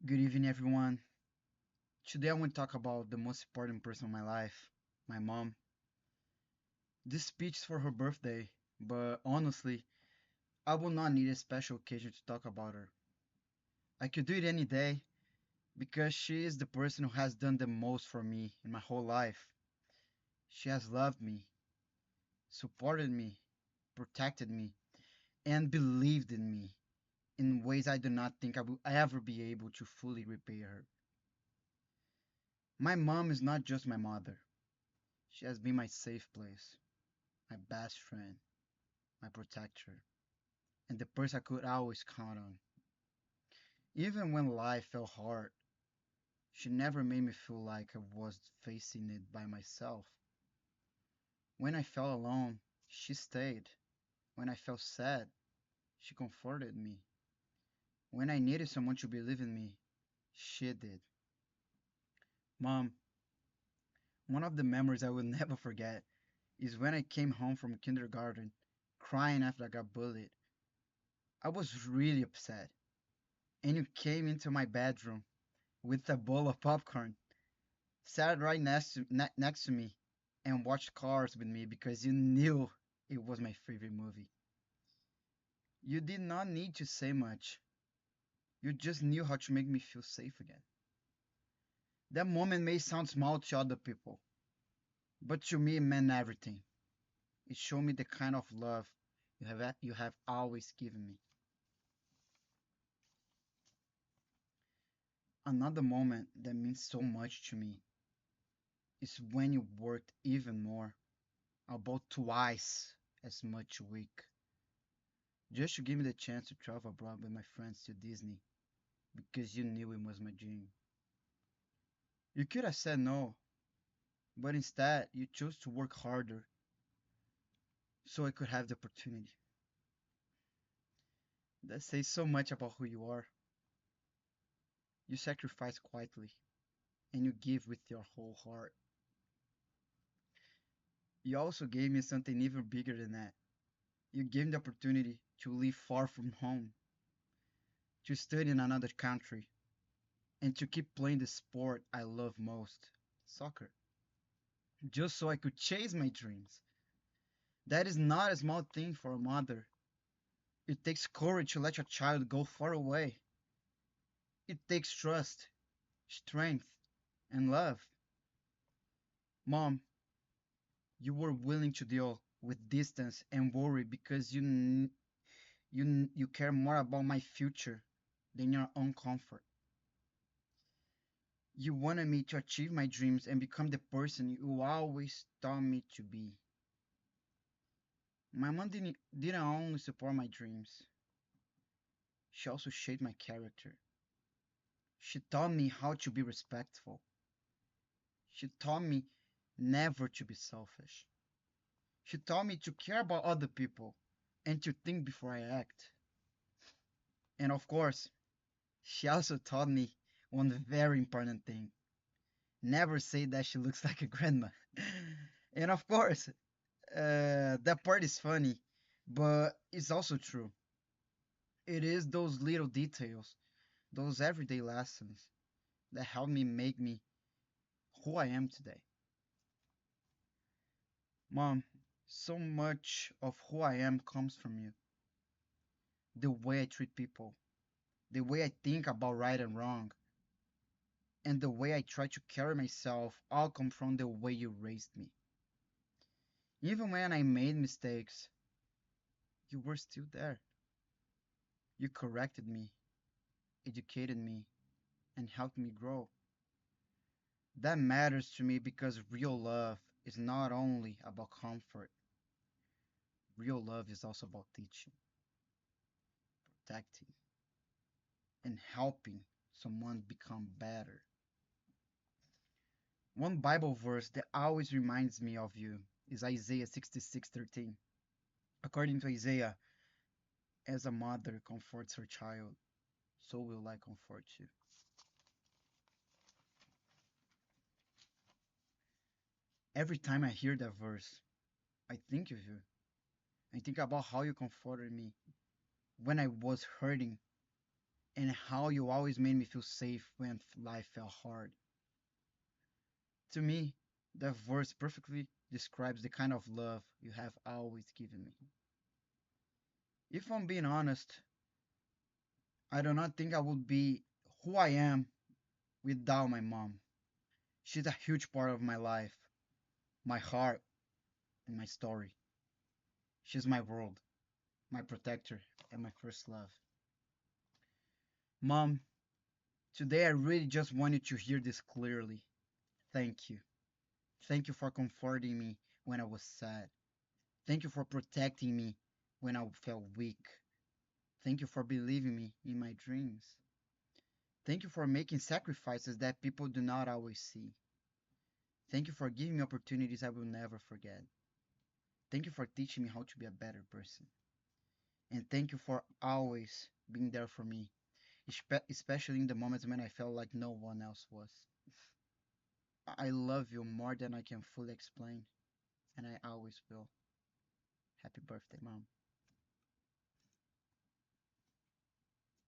Good evening, everyone. Today I want to talk about the most important person in my life, my mom. This speech is for her birthday, but honestly, I will not need a special occasion to talk about her. I could do it any day because she is the person who has done the most for me in my whole life. She has loved me, supported me, protected me, and believed in me in ways I do not think I will ever be able to fully repay her. My mom is not just my mother, she has been my safe place, my best friend, my protector, and the person I could always count on. Even when life felt hard, she never made me feel like I was facing it by myself. When I felt alone, she stayed. When I felt sad, she comforted me. When I needed someone to believe in me, she did. Mom, one of the memories I will never forget is when I came home from kindergarten crying after I got bullied. I was really upset, and you came into my bedroom with a bowl of popcorn, sat right next to me, and watched Cars with me because you knew it was my favorite movie. You did not need to say much. You just knew how to make me feel safe again. That moment may sound small to other people, but to me it meant everything. It showed me the kind of love you have always given me. Another moment that means so much to me is when you worked even more, about twice as much a week, just to give me the chance to travel abroad with my friends to Disney because you knew it was my dream. You could have said no, but instead you chose to work harder so I could have the opportunity. That says so much about who you are. You sacrifice quietly and you give with your whole heart. You also gave me something even bigger than that. You gave me the opportunity to live far from home, to study in another country, and to keep playing the sport I love most, soccer, just so I could chase my dreams. That is not a small thing for a mother. It takes courage to let your child go far away. It takes trust, strength, and love. Mom, you were willing to deal with distance and worry because you care more about my future than your own comfort. You wanted me to achieve my dreams and become the person you always thought me to be. My mom didn't only support my dreams, she also shaped my character. She taught me how to be respectful. She taught me never to be selfish. She taught me to care about other people and to think before I act. And of course, she also taught me one very important thing: never say that she looks like a grandma. And of course, that part is funny, but it's also true. It is those little details, those everyday lessons that help me make me who I am today. Mom, so much of who I am comes from you. The way I treat people, the way I think about right and wrong, and the way I try to carry myself all come from the way you raised me. Even when I made mistakes, you were still there. You corrected me, educated me, and helped me grow. That matters to me because real love is not only about comfort, real love is also about teaching, protecting, and helping someone become better. One Bible verse that always reminds me of you is Isaiah 66:13. According to Isaiah, as a mother comforts her child, so will I comfort you. Every time I hear that verse, I think of you. I think about how you comforted me when I was hurting and how you always made me feel safe when life felt hard. To me, that verse perfectly describes the kind of love you have always given me. If I'm being honest, I do not think I would be who I am without my mom. She's a huge part of my life, my heart, and my story. She's my world, my protector, and my first love. Mom, today I really just wanted to hear this clearly. Thank you. Thank you for comforting me when I was sad. Thank you for protecting me when I felt weak. Thank you for believing me in my dreams. Thank you for making sacrifices that people do not always see. Thank you for giving me opportunities I will never forget. Thank you for teaching me how to be a better person. And thank you for always being there for me, especially in the moments when I felt like no one else was. I love you more than I can fully explain, and I always will. Happy birthday, Mom.